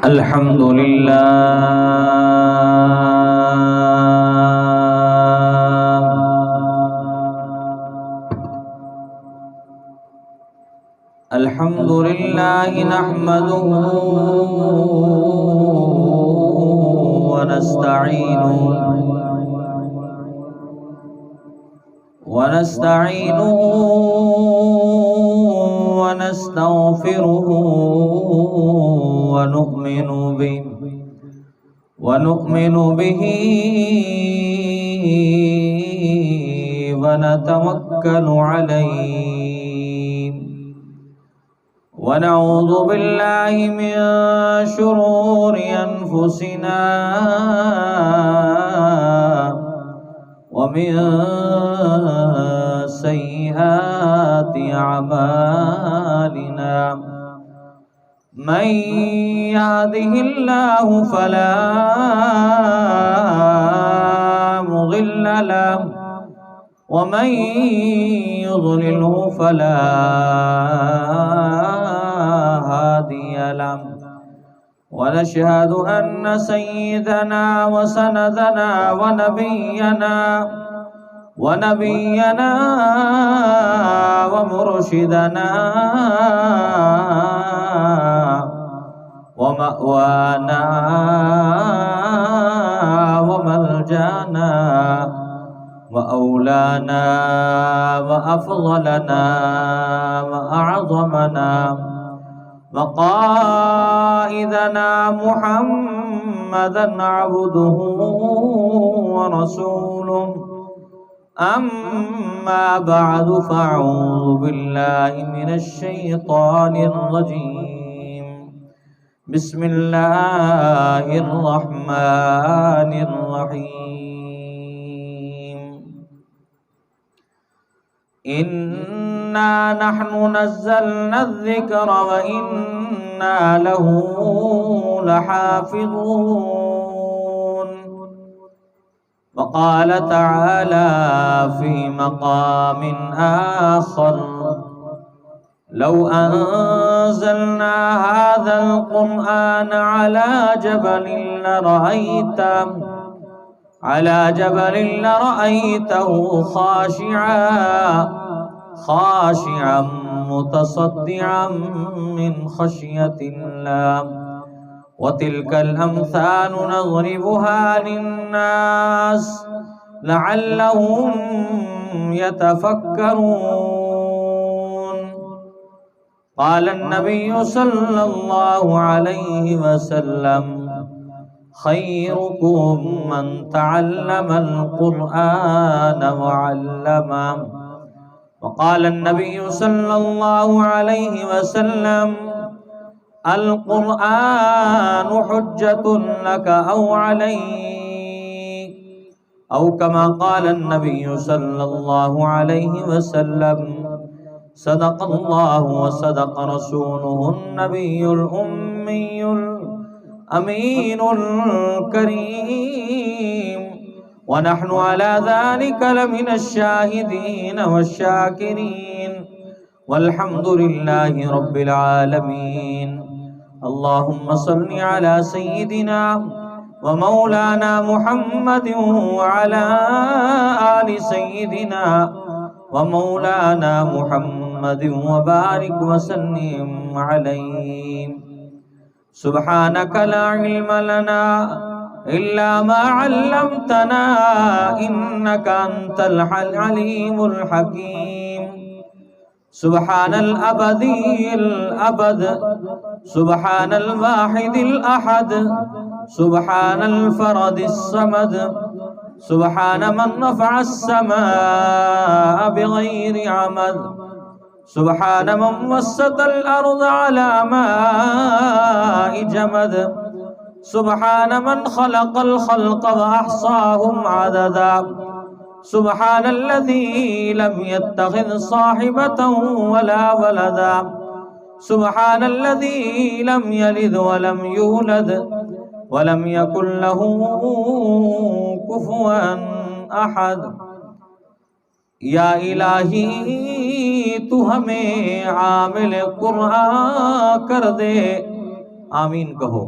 الحمد لله الحمد لله نحمده ونستعينه ونستغفره ونؤمن به ونتوكل عليه ونعوذ بالله من شرور أنفسنا ومن سيئات أعمالنا من يهده الله فلا مضل له ومن يضلله فلا هادي له ونشهد أن سيدنا وسندنا ونبينا ومرشدنا ومأوانا وملجانا وأولانا وأفضلنا وأعظمنا وقائدنا محمدا عبده ورسوله أما بعد فأعوذ بالله من الشيطان الرجيم بسم الله الرحمن الرحيم إنا نحن نزلنا الذكر وإنا له لحافظون وقال تعالى في مقام آخر لو أنزلنا هذا القرآن على جبل لرأيته خاشعا متصدعا من خشية الله وتلك الأمثال نضربها للناس لعلهم يتفكرون قال النبي صلى الله عليه وسلم خيركم من تعلم القرآن وعلمه وقال النبي صلى الله عليه وسلم القرآن حجة لك أو عليك أو كما قال النبي صلى الله عليه وسلم صدق الله وصدق رسوله النبي الأمي الأمين الكريم ونحن على ذلك لمن الشاهدين والشاكرين والحمد لله رب العالمين اللهم صل على سيدنا ومولانا محمد وعلى آل سيدنا ومولانا محمد وبارك وسلم عليه سبحانك لا علم لنا إلا ما علمتنا إنك أنت العليم الحكيم سبحان الأبدي الأبد سبحان الواحد الأحد سبحان الفرد الصمد سبحان من رفع السماء بغير عمد سبحان من وسط الأرض على ماء جمد سبحان من خلق الخلق وأحصاهم عددا سبحان الذي لم يتخذ صاحبة ولا ولدا سبحان الذي لم يلد ولم يولد ولم يكن له كفوا أحد یا الہی تو ہمیں عامل قرآن کر دے، آمین کہو۔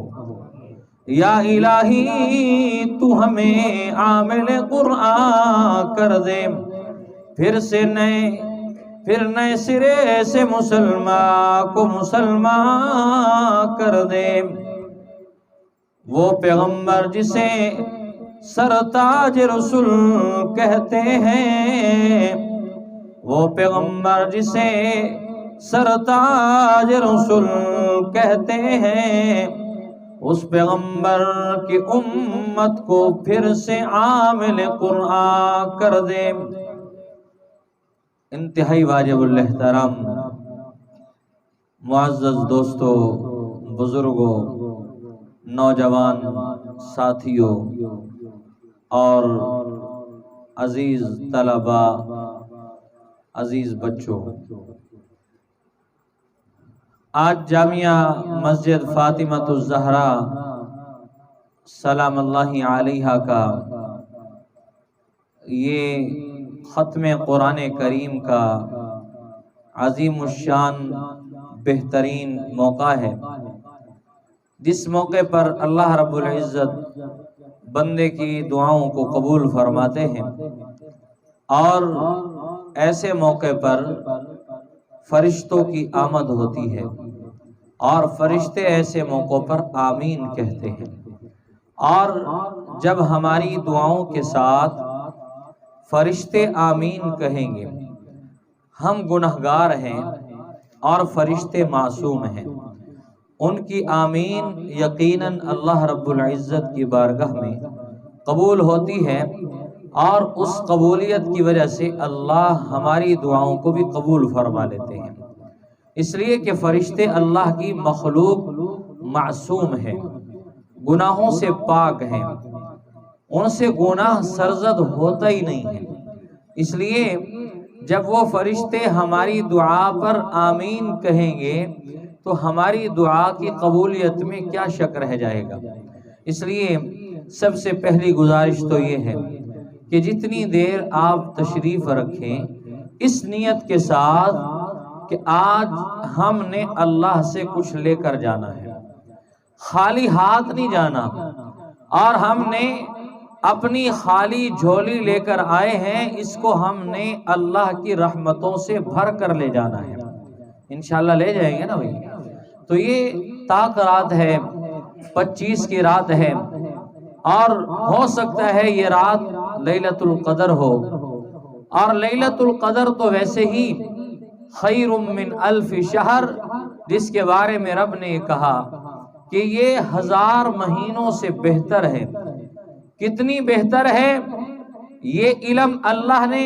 یا الہی تو ہمیں عامل قرآن کر دے، پھر نئے سرے سے مسلمان کو مسلمان کر دے۔ وہ پیغمبر جسے سرتاج رسول کہتے ہیں، وہ پیغمبر جسے سرتاج رسول کہتے ہیں، اس پیغمبر کی امت کو پھر سے عامل قرآن کر دے۔ انتہائی واجب الاحترام معزز دوستو، بزرگوں، نوجوان ساتھیوں اور عزیز طلباء، عزیز بچوں، آج جامعہ مسجد فاطمۃ الزہرا سلام اللہ علیہا کا یہ ختم قرآن کریم کا عظیم الشان بہترین موقع ہے، جس موقع پر اللہ رب العزت بندے کی دعاؤں کو قبول فرماتے ہیں، اور ایسے موقع پر فرشتوں کی آمد ہوتی ہے، اور فرشتے ایسے موقعوں پر آمین کہتے ہیں۔ اور جب ہماری دعاؤں کے ساتھ فرشتے آمین کہیں گے، ہم گنہگار ہیں اور فرشتے معصوم ہیں، ان کی آمین یقیناً اللہ رب العزت کی بارگاہ میں قبول ہوتی ہے، اور اس قبولیت کی وجہ سے اللہ ہماری دعاؤں کو بھی قبول فرما لیتے ہیں، اس لیے کہ فرشتے اللہ کی مخلوق معصوم ہیں، گناہوں سے پاک ہیں، ان سے گناہ سرزد ہوتا ہی نہیں ہے۔ اس لیے جب وہ فرشتے ہماری دعا پر آمین کہیں گے تو ہماری دعا کی قبولیت میں کیا شک رہ جائے گا۔ اس لیے سب سے پہلی گزارش تو یہ ہے کہ جتنی دیر آپ تشریف رکھیں، اس نیت کے ساتھ کہ آج ہم نے اللہ سے کچھ لے کر جانا ہے، خالی ہاتھ نہیں جانا، اور ہم نے اپنی خالی جھولی لے کر آئے ہیں، اس کو ہم نے اللہ کی رحمتوں سے بھر کر لے جانا ہے، انشاءاللہ لے جائیں گے نا بھائی۔ تو یہ طاق رات ہے، 25 کی رات ہے، اور ہو سکتا ہے یہ رات لیلۃ القدر ہو، اور لیلۃ القدر تو ویسے ہی خیر من الف شہر، جس کے بارے میں رب نے کہا کہ یہ 1000 مہینوں سے بہتر ہے۔ کتنی بہتر ہے یہ علم اللہ نے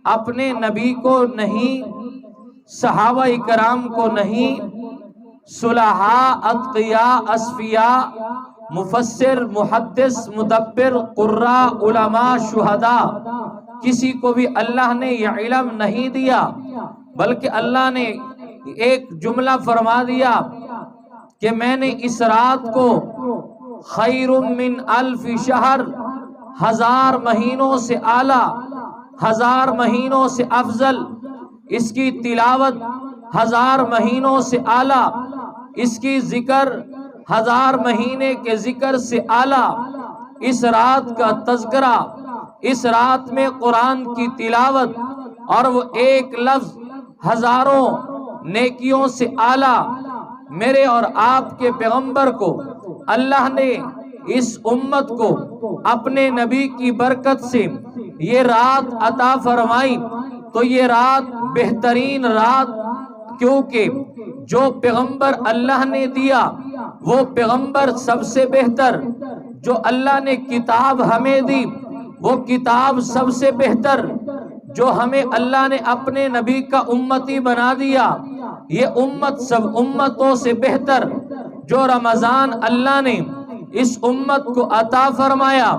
اپنے نبی کو نہیں، صحابہ کرام کو نہیں، صلحاء، اتقیاء، اصفیاء، مفسر، محدث، مدبر، قراء، علماء، شہداء، کسی کو بھی اللہ نے یہ علم نہیں دیا، بلکہ اللہ نے ایک جملہ فرما دیا کہ میں نے اس رات کو خیر من الف شہر، 1000 مہینوں سے اعلیٰ، 1000 مہینوں سے افضل، اس کی تلاوت 1000 مہینوں سے اعلیٰ، اس کی ذکر 1000 مہینے کے ذکر سے اعلیٰ، اس رات کا تذکرہ، اس رات میں قرآن کی تلاوت، اور وہ ایک لفظ ہزاروں نیکیوں سے اعلیٰ، میرے اور آپ کے پیغمبر کو اللہ نے اس امت کو اپنے نبی کی برکت سے یہ رات عطا فرمائی۔ تو یہ رات بہترین رات، کیونکہ جو پیغمبر اللہ نے دیا وہ پیغمبر سب سے بہتر، جو اللہ نے کتاب ہمیں دی وہ کتاب سب سے بہتر، جو ہمیں اللہ نے اپنے نبی کا امتی بنا دیا یہ امت سب امتوں سے بہتر، جو رمضان اللہ نے اس امت کو عطا فرمایا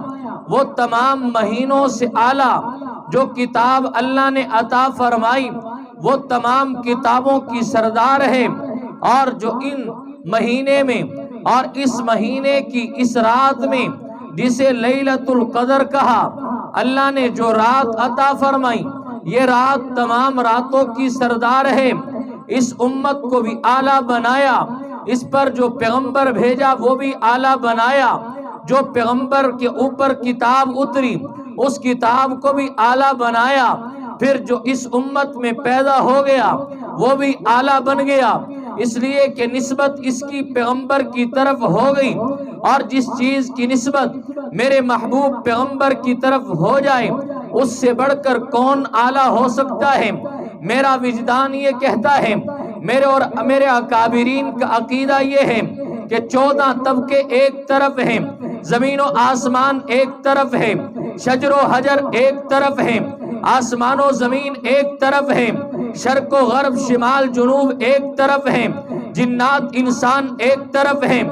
وہ تمام مہینوں سے اعلیٰ، جو کتاب اللہ نے عطا فرمائی وہ تمام کتابوں کی سردار ہے، اور جو ان مہینے میں اور اس مہینے کی اس رات میں جسے لیلۃ القدر کہا، اللہ نے جو رات عطا فرمائی یہ رات تمام راتوں کی سردار ہے، اس امت کو بھی اعلیٰ بنایا، اس پر جو پیغمبر بھیجا وہ بھی اعلیٰ بنایا، جو پیغمبر کے اوپر کتاب اتری اس کتاب کو بھی اعلیٰ بنایا، پھر جو اس امت میں پیدا ہو گیا وہ بھی اعلیٰ بن گیا، اس لیے کہ نسبت اس کی پیغمبر کی طرف ہو گئی، اور جس چیز کی نسبت میرے محبوب پیغمبر کی طرف ہو جائے اس سے بڑھ کر کون اعلیٰ ہو سکتا ہے؟ میرا وجدان یہ کہتا ہے، میرے اور میرے اکابرین کا عقیدہ یہ ہے کہ 14 طبقے ایک طرف ہیں، زمین و آسمان ایک طرف ہے، شجر و حجر ایک طرف ہے، آسمان و زمین ایک طرف ہے، شرق و غرب شمال جنوب ایک طرف ہے، جنات انسان ایک طرف ہیں،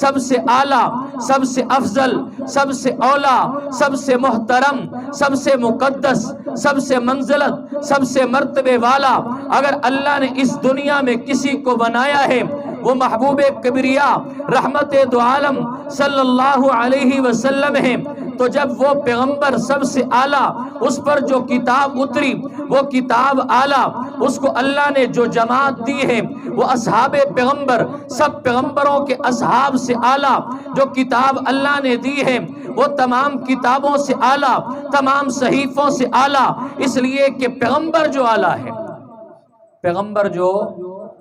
سب سے اعلیٰ، سب سے افضل، سب سے اولا، سب سے محترم، سب سے مقدس، سب سے منزلت، سب سے مرتبے والا اگر اللہ نے اس دنیا میں کسی کو بنایا ہے وہ محبوب کبریا رحمت دو عالم صلی اللہ علیہ وسلم ہے۔ تو جب وہ پیغمبر سب سے اعلیٰ، اس پر جو کتاب اتری وہ کتاب اعلیٰ، اس کو اللہ نے جو جماعت دی ہے وہ اصحاب پیغمبر، سب پیغمبروں کے اصحاب سے اعلیٰ، جو کتاب اللہ نے دی ہے وہ تمام کتابوں سے اعلیٰ، تمام صحیفوں سے اعلیٰ، اس لیے کہ پیغمبر جو اعلیٰ ہے، پیغمبر جو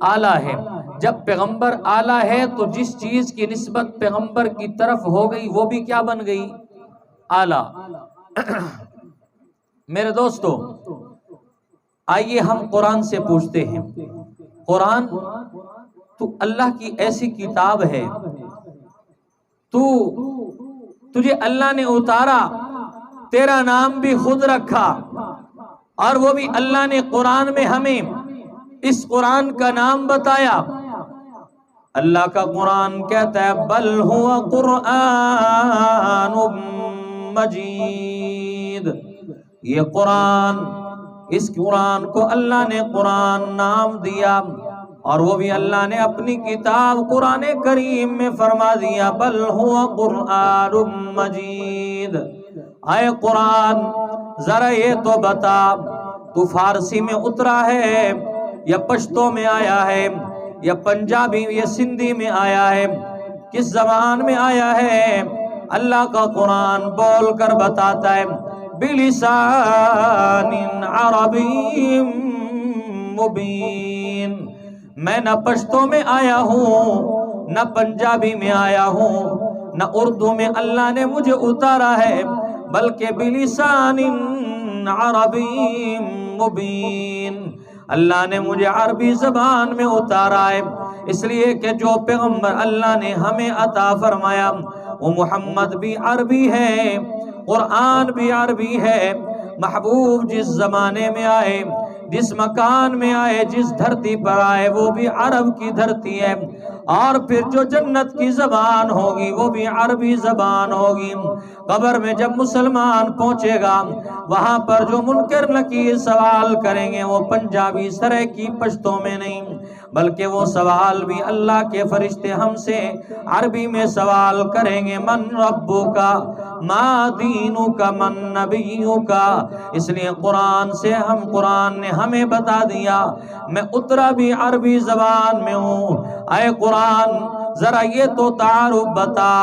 اعلیٰ ہے، جب پیغمبر اعلیٰ ہے تو جس چیز کی نسبت پیغمبر کی طرف ہو گئی وہ بھی کیا بن گئی؟ اعلیٰ۔ میرے دوستو، آئیے ہم قرآن سے پوچھتے ہیں، قرآن تو اللہ کی ایسی کتاب ہے، تجھے اللہ نے اتارا، تیرا نام بھی خود رکھا، اور وہ بھی اللہ نے قرآن میں ہمیں اس قرآن کا نام بتایا۔ اللہ کا قرآن کہتا ہے بل ہوا قرآن مجید، یہ قرآن، اس قرآن کو اللہ نے قرآن نام دیا، اور وہ بھی اللہ نے اپنی کتاب قرآن کریم میں فرما دیا بل ہوا قرآن مجید۔ اے قرآن ذرا یہ تو بتا، تو فارسی میں اترا ہے یا پشتو میں آیا ہے یا پنجابی یا سندھی میں آیا ہے، کس زبان میں آیا ہے؟ اللہ کا قرآن بول کر بتاتا ہے بلسان عربی مبین، میں نہ پشتو میں آیا ہوں، نہ پنجابی میں آیا ہوں، نہ اردو میں اللہ نے مجھے اتارا ہے، بلکہ بلسان عربی مبین، اللہ نے مجھے عربی زبان میں اتارا ہے، اس لیے کہ جو پیغمبر اللہ نے ہمیں عطا فرمایا وہ محمد بھی عربی ہے، قرآن بھی عربی ہے۔ محبوب جس زمانے میں آئے، جس مکان میں آئے، جس دھرتی پر آئے وہ بھی عرب کی دھرتی ہے، اور پھر جو جنت کی زبان ہوگی وہ بھی عربی زبان ہوگی۔ قبر میں جب مسلمان پہنچے گا وہاں پر جو منکر نکیر سوال کریں گے وہ پنجابی سرائکی پشتوں میں نہیں، بلکہ وہ سوال بھی اللہ کے فرشتے ہم سے عربی میں سوال کریں گے من ربک ما دینک من نبیک۔ اس لیے قرآن نے ہمیں بتا دیا میں اترا بھی عربی زبان میں ہوں۔ اے قرآن ذرا یہ تو تعارف بتا،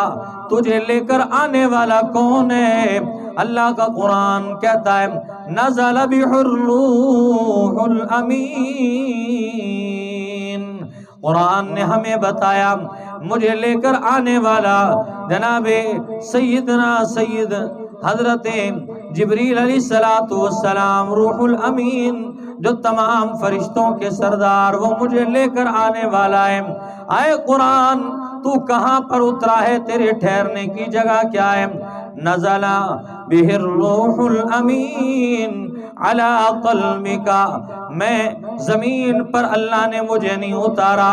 تجھے لے کر آنے والا کون ہے؟ اللہ کا قرآن کہتا ہے نزل بہ الروح الامین، قرآن نے ہمیں بتایا مجھے لے کر آنے والا جناب سیدنا سید حضرت جبریل علیہ السلام روح الامین جو تمام فرشتوں کے سردار، وہ مجھے لے کر آنے والا ہے۔ اے قرآن تو کہاں پر اترا ہے؟ تیرے ٹھہرنے کی جگہ کیا ہے؟ نزل بہ الروح الامین علی قلبک، میں زمین پر اللہ نے مجھے نہیں اتارا،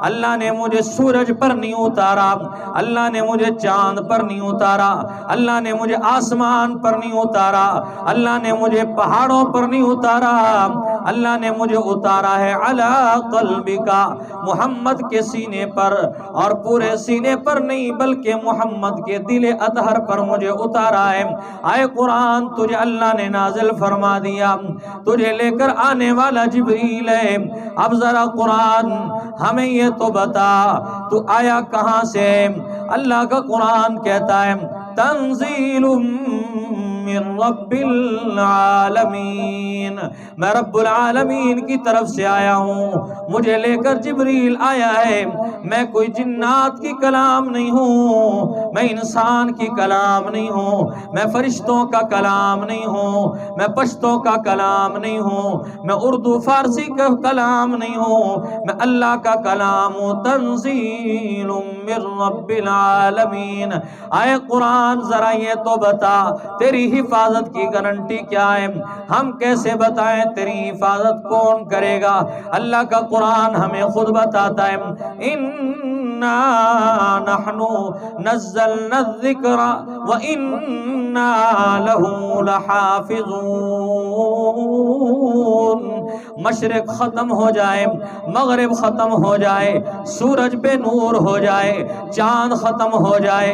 اللہ نے مجھے سورج پر نہیں اتارا، اللہ نے مجھے چاند پر نہیں اتارا، اللہ نے مجھے آسمان پر نہیں اتارا، اللہ نے مجھے پہاڑوں پر نہیں اتارا، اللہ نے مجھے اتارا ہے علی قلبکا، محمد کے سینے پر، اور پورے سینے پر نہیں بلکہ محمد کے دل اطہر پر مجھے اتارا ہے۔ آئے قرآن تجھے اللہ نے نازل فرما دیا، تجھے لے کر آنے والا جبریل ہے۔ اب ذرا قرآن ہمیں یہ تو بتا تو آیا کہاں سے؟ اللہ کا قرآن کہتا ہے تنزیل من رب العالمین، میں رب العالمین کی طرف سے آیا ہوں، مجھے لے کر جبریل آیا ہے۔ میں کوئی جنات کی کلام نہیں ہوں، میں انسان کی کلام نہیں ہوں، میں فرشتوں کا کلام نہیں ہوں، میں پشتوں کا کلام نہیں ہوں، میں اردو فارسی کا کلام نہیں ہوں، میں اللہ کا کلام ہوں۔ تنزیل من رب العالمین۔ آئے قرآن ذرا یہ تو بتا تیری حفاظت کی گارنٹی کیا ہے؟ ہم کیسے بتائیں تیری حفاظت کون کرے گا؟ اللہ کا قرآن ہمیں خود بتاتا ہے اِنَّا نَحْنُ نَزَّلْنَا الذِّكْرَ وَإِنَّا لَهُ لَحَافِظُونَ۔ مشرق ختم ہو جائے، مغرب ختم ہو جائے، سورج بے نور ہو جائے، چاند ختم ہو جائے،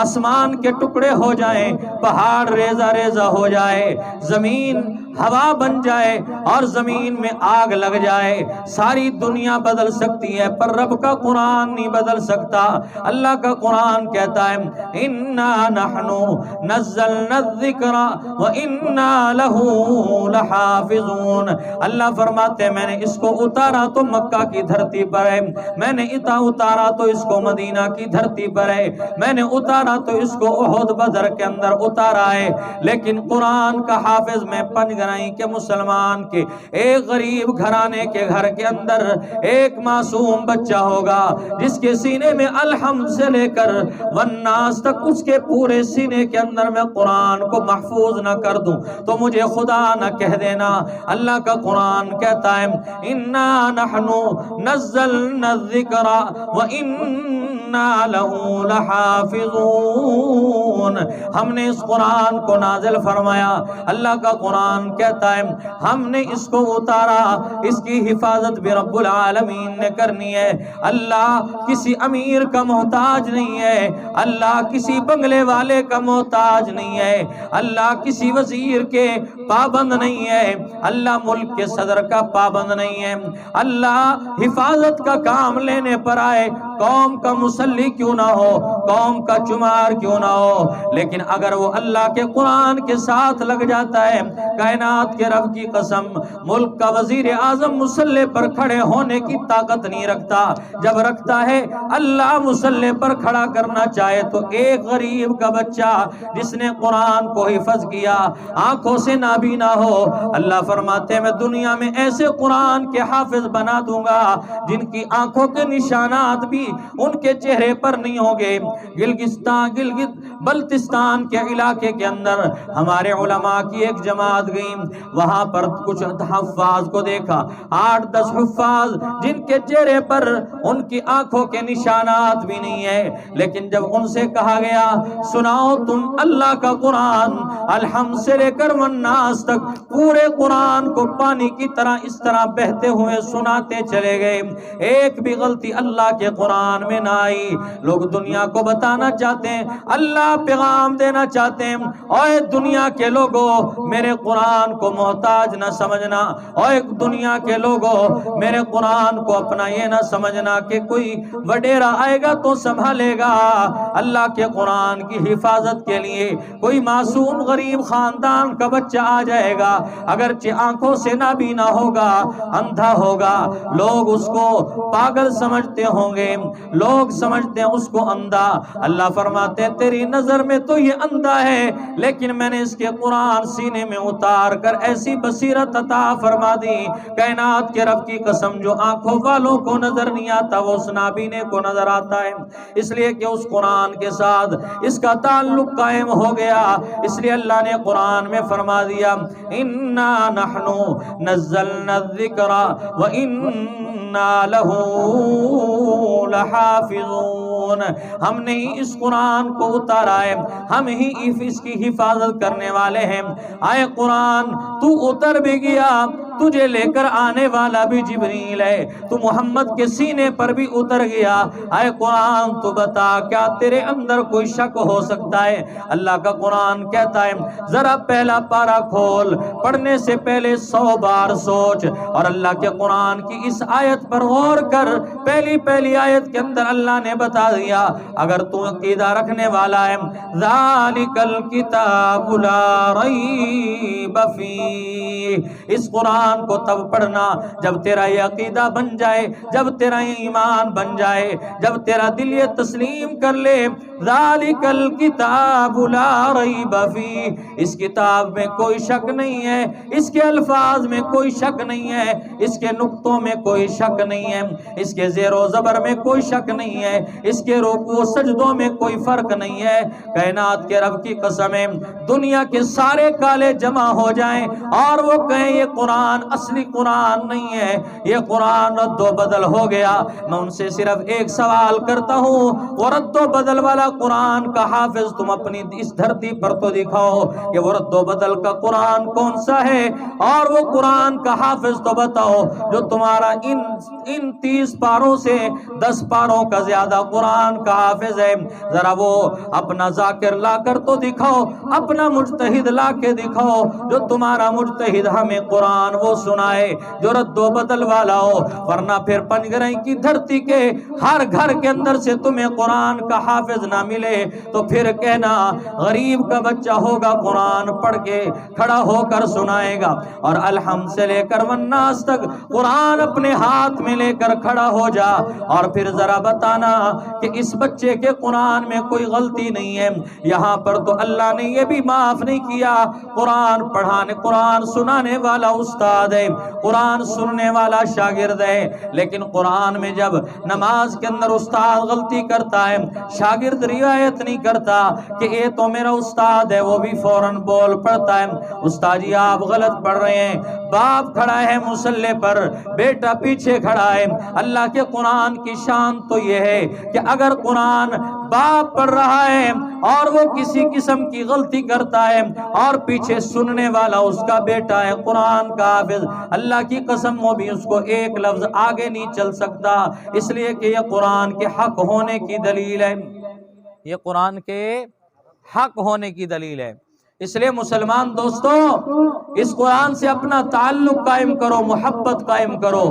آسمان کے ٹکڑے ہو جائیں، پہاڑ ریزہ ریزہ ہو جائے، زمین ہوا بن جائے اور زمین میں آگ لگ جائے، ساری دنیا بدل سکتی ہے پر رب کا قرآن نہیں بدل سکتا۔ اللہ کا قرآن کہتا ہے اِنَّا نَحْنُ نَزَّلْنَا الذِّكْرَ وَإِنَّا لَهُ لَحَافِظُونَ۔ اللہ فرماتے ہیں میں نے اس کو اتارا تو مکہ کی دھرتی پر ہے، میں نے اتارا تو اس کو مدینہ کی دھرتی پر ہے، میں نے اتارا تو اس کو احد بدر کے اندر اتارا ہے، لیکن قرآن کا حافظ میں پنجگرائی کے مسلمان کے ایک غریب گھرانے کے گھر کے اندر ایک معصوم بچہ ہوگا جس کے سینے میں الحمد سے لے کر والناس تک اس کے پورے سینے کے اندر میں قرآن کو محفوظ نہ کر دوں تو مجھے خدا نہ کہہ دینا۔ اللہ کا قرآن کہتا ہے اِنَّا نَحْنُ نَزَّلْنَا الذِّكْرَ وَإِنَّا لَهُ لَحَافِظُونَ۔ ہم نے اس قرآن کو نازل فرمایا، اللہ کا قرآن کہتا ہے ہم نے اس کو اتارا، اس کی حفاظت بھی رب العالمین نے کرنی ہے۔ اللہ کسی امیر کا محتاج نہیں ہے، اللہ کسی بنگلے والے کا محتاج نہیں ہے، اللہ کسی وزیر کے پابند نہیں ہے، اللہ ملک کے صدر کا پابند نہیں ہے۔ اللہ حفاظت کا کام لینے پر آئے، قوم کا مصلی کیوں نہ ہو، قوم کا چمار کیوں نہ ہو، لیکن اگر وہ اللہ کے قرآن کے ساتھ لگ جاتا ہے، کائنات کے رب کی قسم ملک کا وزیر اعظم مصلی پر کھڑے ہونے کی طاقت نہیں رکھتا، جب رکھتا ہے اللہ مصلی پر کھڑا کرنا چاہے تو ایک غریب کا بچہ جس نے قرآن کو حفظ کیا، آنکھوں سے نابینا ہو، اللہ فرماتے ہیں میں دنیا میں ایسے قرآن کے حافظ بنا دوں گا جن کی آنکھوں کے نشانات بھی ان کے چہرے پر نہیں ہوں گے۔ گلگت بلتستان کے علاقے کے اندر ہمارے علماء کی ایک جماعت گئی، وہاں پر کچھ حفاظ کو دیکھا، 8-10 حفاظ جن کے چہرے پر ان کی آنکھوں کے نشانات بھی نہیں ہے، لیکن جب ان سے کہا گیا سناؤ تم اللہ کا قرآن الحمد سے لے کر والناس تک پورے قرآن کو پانی کی طرح اس طرح بہتے ہوئے سناتے چلے گئے، ایک بھی غلطی اللہ کے قرآن میں نہ آئی۔ لوگ دنیا کو بتانا چاہتے ہیں، اللہ پیغام دینا چاہتے ہیں، اوے دنیا کے لوگوں میرے قرآن کو محتاج نہ سمجھنا، اوے دنیا کے لوگوں میرے قرآن کو اپنا یہ نہ سمجھنا کہ کوئی وڈیرا آئے گا تو سنبھالے گا۔ اللہ کے قرآن کی حفاظت کے لیے کوئی معصوم غریب خاندان کا بچہ آ جائے گا، اگرچہ آنکھوں سے نابینا ہوگا، اندھا ہوگا، لوگ اس کو پاگل سمجھتے ہوں گے، لوگ سمجھتے ہیں اس کو اندھا، اللہ فرماتے ہیں تیری نظر میں تو یہ اندھا ہے لیکن میں نے اس کے قرآن سینے میں اتار کر ایسی بصیرت عطا فرما دی، کائنات کے رب کی قسم جو آنکھوں والوں کو نظر نہیں آتا وہ اس نابینے کو نظر آتا ہے، اس لیے کہ اس قرآن کے ساتھ اس کا تعلق قائم ہو گیا، اس لیے اللہ نے قرآن میں فرما دیا اِنَّا نَحْنُ نَزَّلْنَا الذِّكْرَ وَإِنَّا لَهُ لحافظون، ہم نے ہی اس قرآن کو اتارا ہے، ہم ہی اس کی حفاظت کرنے والے ہیں۔ آئے قرآن تو اتر بھی گیا، تجھے لے کر آنے والا بھی جبریل ہے، تو محمد کے سینے پر بھی اتر گیا۔ اے قرآن تو بتا کیا تیرے اندر کوئی شک ہو سکتا ہے؟ اللہ کا قرآن کہتا ہے ذرا پہلا پارہ کھول، پڑھنے سے پہلے 100 بار سوچ، اور اللہ کے قرآن کی اس آیت پر غور کر۔ پہلی آیت کے اندر اللہ نے بتا دیا اگر تو عقیدہ رکھنے والا ہے، ذالک الکتاب لا ریب فیہ، اس قرآن کو تب پڑھنا جب تیرا یہ عقیدہ بن جائے، جب تیرا یہ ایمان بن جائے، جب تیرا دل یہ تسلیم کر لے ذالک الکتاب لا ریب فیہ، اس کتاب میں کوئی شک نہیں ہے، اس کے الفاظ میں کوئی شک نہیں ہے، اس کے نقطوں میں کوئی شک نہیں ہے، اس کے زیر و زبر میں کوئی شک نہیں ہے، اس کے رکوع و سجدوں میں کوئی فرق نہیں ہے۔ کائنات کے رب کی قسم ہے، دنیا کے سارے کالے جمع ہو جائیں اور وہ کہیں یہ قرآن اصلی قرآن نہیں ہے، یہ قرآن رد و بدل ہو گیا، میں ان سے صرف ایک سوال کرتا ہوں، وہ رد و بدل والا قرآن کا حافظ تم اپنی اس دھرتی پر تو دکھاؤ کہ وہ رد و بدل کا قرآن کون سا ہے، اور وہ قرآن کا حافظ تو بتاؤ جو تمہارا ان 30 پاروں سے 10 پاروں کا زیادہ قرآن کا حافظ ہے۔ ذرا وہ اپنا ذاکر لا کر تو دکھاؤ، اپنا مجتہد لا کے دکھاؤ، جو تمہارا مجتہد ہمیں قرآن وہ سنائے جو رد و بدل والا ہو، ورنہ پھر پنجگرہیں کی دھرتی کے ہر گھر کے اندر سے تمہیں قرآن کا حافظ نہ ملے تو پھر کہنا غریب کا بچہ ہوگا قرآن پڑھ کے کھڑا ہو کر سنائے گا، اور الحمد سے لے کر والناس تک قرآن اپنے ہاتھ میں لے کر کھڑا ہو جا، اور پھر ذرا بتانا کہ اس بچے کے قرآن میں کوئی غلطی نہیں ہے۔ یہاں پر تو اللہ نے یہ بھی معاف نہیں کیا، قرآن پڑھانے قرآن سنانے والا استاد ہے، قرآن سننے والا شاگرد ہے، لیکن قرآن میں جب نماز کے اندر استاد غلطی کرتا ہے، شاگرد روایت نہیں کرتا کہ یہ تو میرا استاد ہے، وہ بھی فوراً بول پڑتا ہے استاد جی آپ غلط پڑھ رہے ہیں۔ باپ کھڑا ہے مصلی پر، بیٹا پیچھے کھڑا ہے۔ اللہ کے قرآن کی شان تو یہ ہے کہ اگر قرآن باپ پڑھ رہا ہے اور وہ کسی قسم کی غلطی کرتا ہے اور پیچھے سننے والا اس کا بیٹا ہے قرآن کا حافظ، اللہ کی قسم وہ بھی اس کو ایک لفظ آگے نہیں چل سکتا، اس لیے کہ یہ قرآن کے حق ہونے کی دلیل ہے، یہ قرآن کے حق ہونے کی دلیل ہے۔ اس لیے مسلمان دوستو اس قرآن سے اپنا تعلق قائم کرو، محبت قائم کرو۔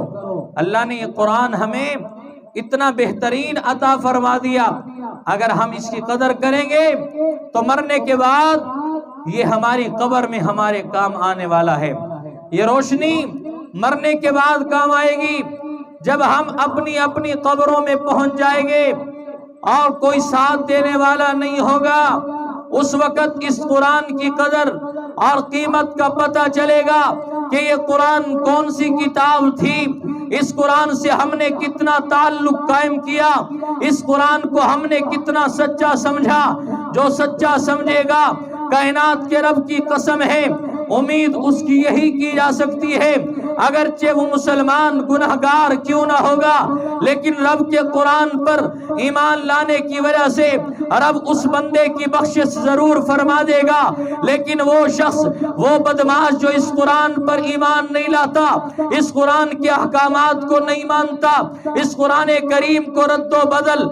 اللہ نے یہ قرآن ہمیں اتنا بہترین عطا فرما دیا، اگر ہم اس کی قدر کریں گے تو مرنے کے بعد یہ ہماری قبر میں ہمارے کام آنے والا ہے، یہ روشنی مرنے کے بعد کام آئے گی، جب ہم اپنی اپنی قبروں میں پہنچ جائیں گے اور کوئی ساتھ دینے والا نہیں ہوگا، اس وقت اس قرآن کی قدر اور قیمت کا پتہ چلے گا کہ یہ قرآن کون سی کتاب تھی، اس قرآن سے ہم نے کتنا تعلق قائم کیا، اس قرآن کو ہم نے کتنا سچا سمجھا۔ جو سچا سمجھے گا کائنات کے رب کی قسم ہے امید اس کی یہی کی جا سکتی ہے، اگرچہ وہ مسلمان گناہگار کیوں نہ ہوگا، لیکن رب کے قرآن پر ایمان لانے کی وجہ سے رب اس بندے کی بخشش ضرور فرما دے گا، لیکن وہ شخص، وہ بدماش جو اس قرآن پر ایمان نہیں لاتا، اس قرآن کے احکامات کو نہیں مانتا، اس قرآن کریم کو رد و بدل،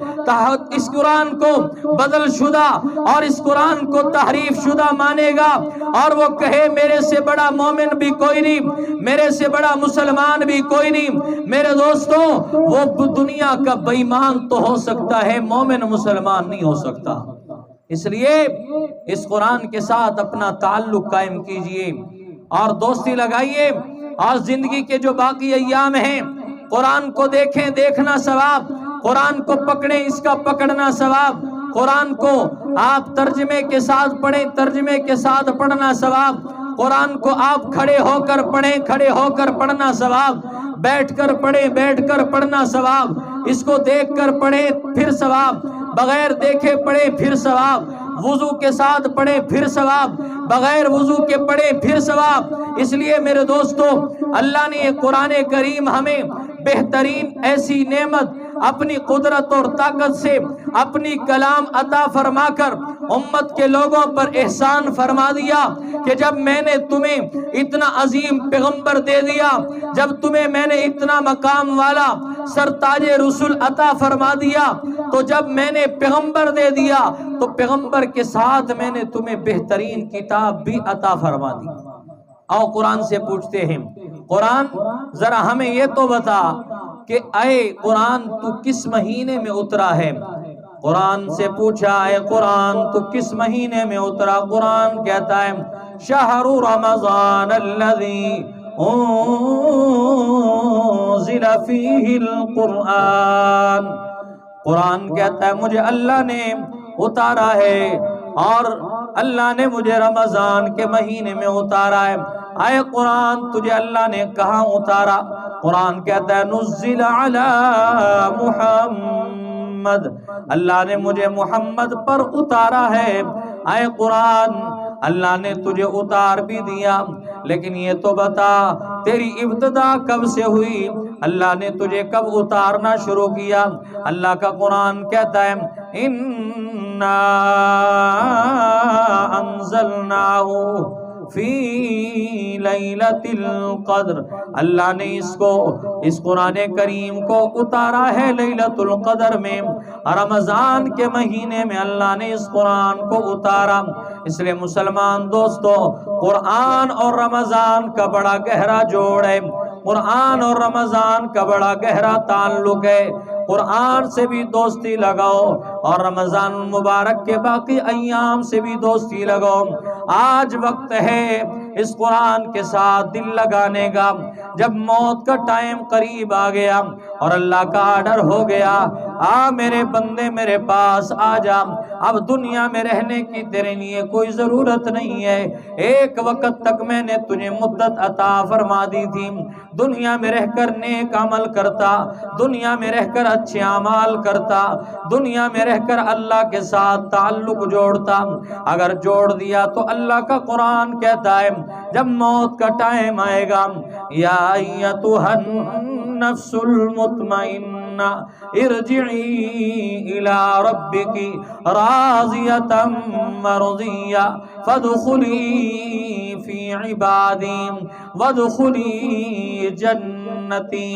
اس قرآن کو بدل شدہ اور اس قرآن کو تحریف شدہ مانے گا، اور وہ کہے میرے سے بڑا مومن بھی کوئی نہیں، میرے سے بڑا مسلمان بھی کوئی نہیں۔ میرے دوستوں وہ دنیا کا بے ایمان تو ہو سکتا ہے، مومن مسلمان نہیں ہو سکتا۔ اس لیے اس قرآن کے ساتھ اپنا تعلق قائم کیجئے اور دوستی لگائیے، اور زندگی کے جو باقی ایام ہیں قرآن کو دیکھیں، دیکھنا ثواب، قرآن کو پکڑیں، اس کا پکڑنا ثواب، قرآن کو آپ ترجمے کے ساتھ پڑھیں، ترجمے کے ساتھ پڑھنا ثواب، قرآن کو آپ کھڑے ہو کر پڑھیں، کھڑے ہو کر پڑھنا ثواب، بیٹھ کر پڑھیں، بیٹھ کر پڑھنا ثواب، اس کو دیکھ کر پڑھیں پھر ثواب، بغیر دیکھے پڑھیں پھر ثواب، وضو کے ساتھ پڑھیں پھر ثواب، بغیر وضو کے پڑھیں پھر ثواب۔ اس لیے میرے دوستو اللہ نے یہ قرآن کریم ہمیں بہترین ایسی نعمت اپنی قدرت اور طاقت سے اپنی کلام عطا فرما کر امت کے لوگوں پر احسان فرما دیا کہ جب میں نے تمہیں اتنا عظیم پیغمبر دے دیا، جب تمہیں میں نے اتنا مقام والا سرتاج رسول عطا فرما دیا، تو جب میں نے پیغمبر دے دیا تو پیغمبر کے ساتھ میں نے تمہیں بہترین کتاب بھی عطا فرما دی۔ آؤ قرآن سے پوچھتے ہیں، قرآن ذرا ہمیں یہ تو بتا کہ اے قرآن تو کس مہینے میں اترا ہے؟ قرآن سے پوچھا، اے قرآن تو کس مہینے میں اترا؟ قرآن کہتا ہے شہر رمضان الذی انزل فیہ القرآن۔ قرآن کہتا ہے مجھے اللہ نے اتارا ہے، اور اللہ نے مجھے رمضان کے مہینے میں اتارا ہے۔ اے قرآن تجھے اللہ نے کہاں اتارا؟ قرآن کہتا ہے نزل علی محمد، اللہ نے مجھے محمد پر اتارا ہے۔ اے قرآن اللہ نے تجھے اتار بھی دیا، لیکن یہ تو بتا تیری ابتدا کب سے ہوئی؟ اللہ نے تجھے کب اتارنا شروع کیا؟ اللہ کا قرآن کہتا ہے اِنَّا أَنزَلْنَاهُ فی لیلۃ القدر، اللہ نے اس قرآن کریم کو اتارا ہے لیلۃ القدر میں، رمضان کے مہینے میں اللہ نے اس قرآن کو اتارا۔ اس لیے مسلمان دوستو، قرآن اور رمضان کا بڑا گہرا جوڑ ہے، قرآن اور رمضان کا بڑا گہرا تعلق ہے۔ قرآن سے بھی دوستی لگاؤ اور رمضان مبارک کے باقی ایام سے بھی دوستی لگاؤ۔ آج وقت ہے اس قرآن کے ساتھ دل لگانے کا۔ جب موت کا ٹائم قریب آ گیا اور اللہ کا آرڈر ہو گیا آ میرے بندے میرے پاس آ جا، اب دنیا میں رہنے کی تیرے لیے کوئی ضرورت نہیں ہے، ایک وقت تک میں نے تجھے مدت عطا فرما دی تھی، دنیا میں رہ کر نیک عمل کرتا، دنیا میں رہ کر اچھے اعمال کرتا، دنیا میں رہ کر اللہ کے ساتھ تعلق جوڑتا۔ اگر جوڑ دیا تو اللہ کا قرآن کہتا ہے جب موت کا ٹائم آئے گا یا ایتھا النفس المطمئنہ ارجعی الی ربک راضیۃ مرضیہ فادخلی فی عبادی وادخلی جنتی۔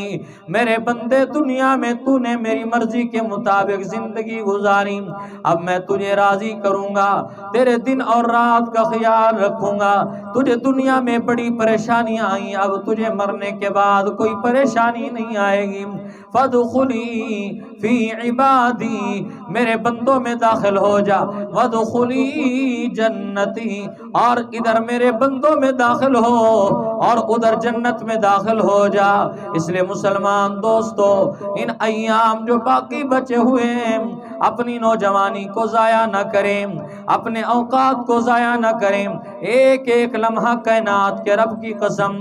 میرے بندے دنیا میں تو نے میری مرضی کے مطابق زندگی گزاری، اب میں تجھے راضی کروں گا، تیرے دن اور رات کا خیال رکھوں گا۔ تجھے دنیا میں بڑی پریشانیاں آئیں، اب تجھے مرنے کے بعد کوئی پریشانی نہیں آئے گی۔ فادخلی فی عبادی، میرے بندوں میں داخل ہو جا، وادخلی جنتی، اور ادھر میرے بندوں میں داخل ہو اور ادھر جنت میں داخل ہو جا۔ اس لیے مسلمان دوستو، ان ایام جو باقی بچے ہوئے ہیں اپنی نوجوانی کو ضائع نہ کریں، اپنے اوقات کو ضائع نہ کریں۔ ایک ایک لمحہ کائنات کے رب کی قسم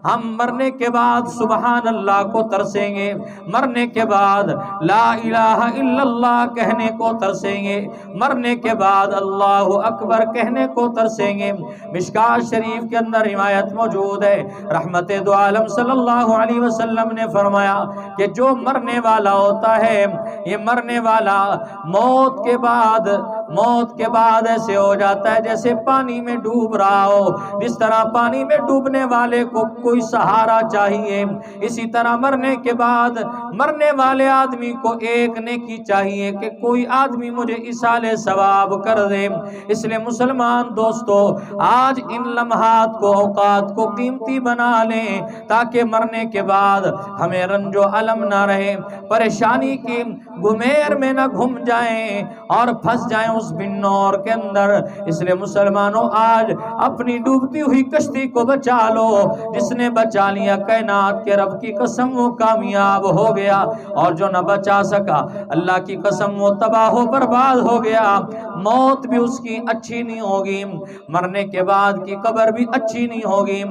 ہم مرنے کے بعد سبحان اللہ کو ترسیں گے، مرنے کے بعد لا الہ الا اللہ کہنے کو ترسیں گے، مرنے کے بعد اللہ اکبر کہنے کو ترسیں گے۔ مشکات شریف کے اندر روایت موجود ہے، رحمت دو عالم صلی اللہ علیہ وسلم نے فرمایا کہ جو مرنے والا ہوتا ہے، یہ مرنے والا موت کے بعد ایسے ہو جاتا ہے جیسے پانی میں ڈوب رہا ہو۔ جس طرح پانی میں ڈوبنے والے کو کوئی سہارا چاہیے، اسی طرح مرنے کے بعد مرنے والے آدمی کو ایک نیکی چاہیے کہ کوئی آدمی مجھے اصال ثواب کر دے۔ اس لیے مسلمان دوستو، آج ان لمحات کو اوقات کو قیمتی بنا لیں تاکہ مرنے کے بعد ہمیں رنج و علم نہ رہے، پریشانی کی گمیر میں نہ گھم جائیں اور پھنس جائیں اس بنور کے اندر۔ اس لیے مسلمانوں، آج اپنی ڈوبتی ہوئی کشتی کو بچا لو، جس نے بچا لیا کائنات کے رب کی قسم وہ کامیاب ہو گیا، اور جو نہ بچا سکا اللہ کی قسم وہ تباہ و برباد ہو گیا۔ موت بھی اس کی اچھی نہیں ہوگی، مرنے کے بعد کی قبر بھی اچھی نہیں ہوگی،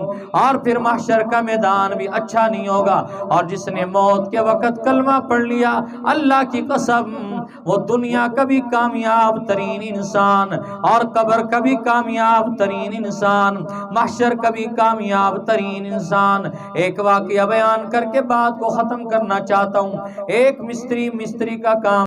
اور پھر محشر کا میدان بھی اچھا نہیں ہوگا۔ اور جس نے موت کے وقت کلمہ پڑھ لیا، اللہ کی قسم وہ دنیا کا بھی کامیاب ترین انسان اور قبر کا بھی کامیاب ترین انسان، محشر کا بھی کامیاب ترین انسان۔ ایک واقعہ بیان کر کے بات کو ختم کرنا چاہتا ہوں۔ ایک مستری کا کام